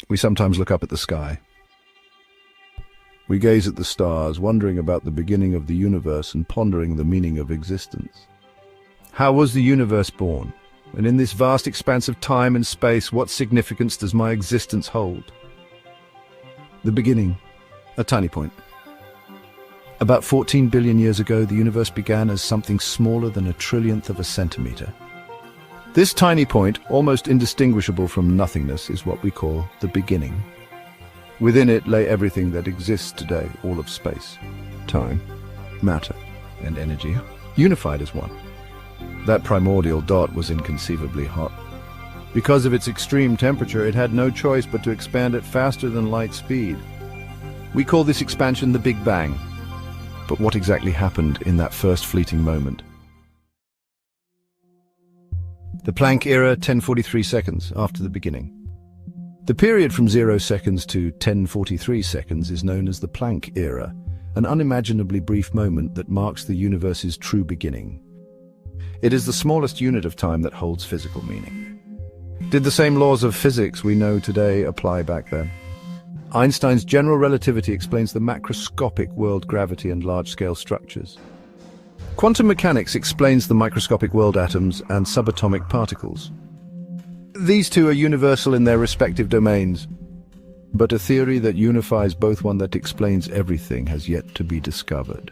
We sometimes look up at the sky. We gaze at the stars, wondering about the beginning of the universe and pondering the meaning of existence. How was the universe born? And in this vast expanse of time and space, what significance does my existence hold? The beginning, a tiny point. About 14 billion years ago, the universe began as something smaller than a trillionth of a centimeter. This tiny point, almost indistinguishable from nothingness, is what we call the beginning. Within it lay everything that exists today, all of space, time, matter, and energy, unified as one. That primordial dot was inconceivably hot. Because of its extreme temperature, it had no choice but to expand at faster than light speed. We call this expansion the Big Bang. But what exactly happened in that first fleeting moment? The Planck era, 1043 seconds after the beginning. The period from 0 seconds to 1043 seconds is known as the Planck era, an unimaginably brief moment that marks the universe's true beginning. It is the smallest unit of time that holds physical meaning. Did the same laws of physics we know today apply back then? Einstein's general relativity explains the macroscopic world gravity and large-scale structures. Quantum mechanics explains the microscopic world atoms and subatomic particles. These two are universal in their respective domains, but a theory that unifies both, one that explains everything, has yet to be discovered.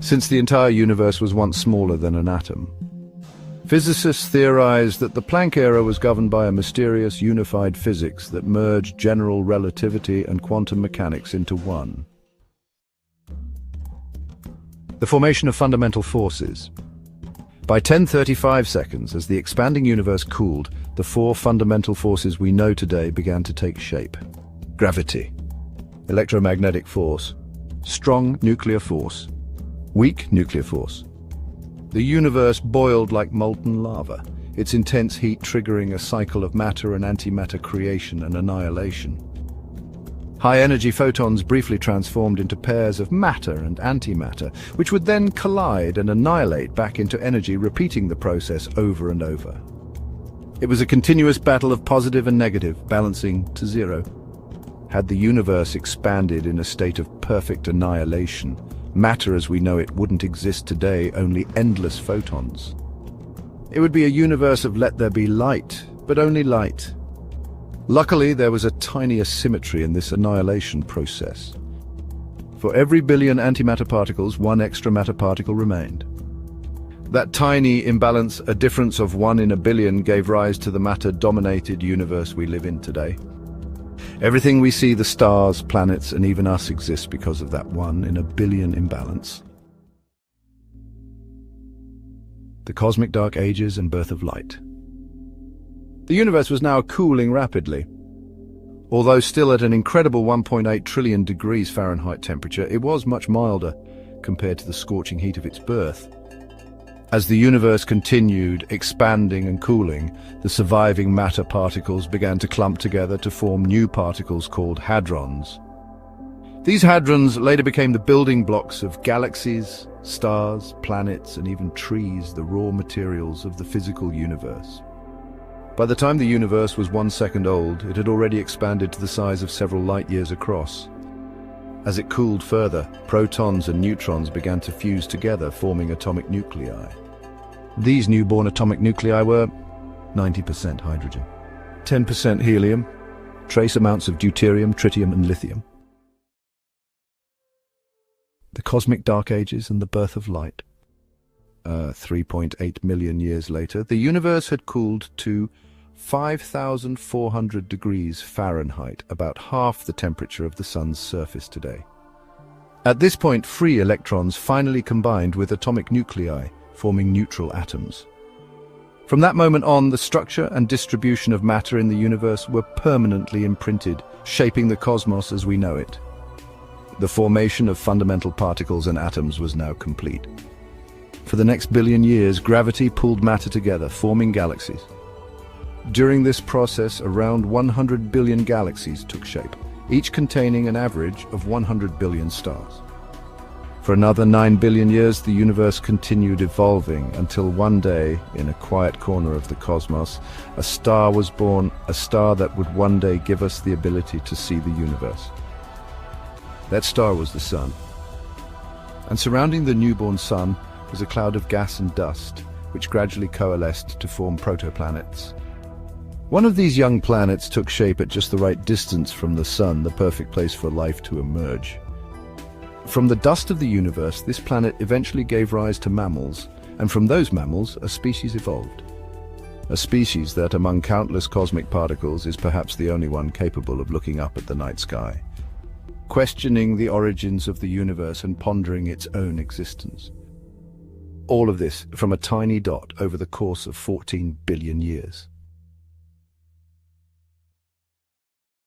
Since the entire universe was once smaller than an atom, physicists theorize that the Planck era was governed by a mysterious unified physics that merged general relativity and quantum mechanics into one. The formation of fundamental forces. By 1035 seconds, as the expanding universe cooled, the four fundamental forces we know today began to take shape. Gravity, electromagnetic force, strong nuclear force, weak nuclear force. The universe boiled like molten lava, its intense heat triggering a cycle of matter and antimatter creation and annihilation. High-energy photons briefly transformed into pairs of matter and antimatter, which would then collide and annihilate back into energy, repeating the process over and over. It was a continuous battle of positive and negative, balancing to zero. Had the universe expanded in a state of perfect annihilation, matter as we know it wouldn't exist today, only endless photons. It would be a universe of let there be light, but only light. Luckily, there was a tiny asymmetry in this annihilation process. For every billion antimatter particles, one extra matter particle remained. That tiny imbalance, a difference of 1 in a billion, gave rise to the matter-dominated universe we live in today. Everything we see, the stars, planets, and even us, exists because of that 1 in a billion imbalance. The cosmic dark ages and birth of light. The universe was now cooling rapidly. Although still at an incredible 1.8 trillion degrees Fahrenheit temperature, it was much milder compared to the scorching heat of its birth. As the universe continued expanding and cooling, the surviving matter particles began to clump together to form new particles called hadrons. These hadrons later became the building blocks of galaxies, stars, planets, and even trees, the raw materials of the physical universe. By the time the universe was 1 second old, it had already expanded to the size of several light years across. As it cooled further, protons and neutrons began to fuse together, forming atomic nuclei. These newborn atomic nuclei were 90% hydrogen, 10% helium, trace amounts of deuterium, tritium, and lithium. The cosmic dark ages and the birth of light. 3.8 million years later, the universe had cooled to 5,400 degrees Fahrenheit, about half the temperature of the Sun's surface today. At this point, free electrons finally combined with atomic nuclei, forming neutral atoms. From that moment on, the structure and distribution of matter in the universe were permanently imprinted, shaping the cosmos as we know it. The formation of fundamental particles and atoms was now complete. For the next billion years, gravity pulled matter together, forming galaxies. During this process, around 100 billion galaxies took shape, each containing an average of 100 billion stars. For another 9 billion years, the universe continued evolving until one day, in a quiet corner of the cosmos, a star was born, a star that would one day give us the ability to see the universe. That star was the Sun. And surrounding the newborn Sun was a cloud of gas and dust, which gradually coalesced to form protoplanets. One of these young planets took shape at just the right distance from the Sun, the perfect place for life to emerge. From the dust of the universe, this planet eventually gave rise to mammals, and from those mammals, a species evolved. A species that, among countless cosmic particles, is perhaps the only one capable of looking up at the night sky, questioning the origins of the universe and pondering its own existence. All of this from a tiny dot over the course of 14 billion years.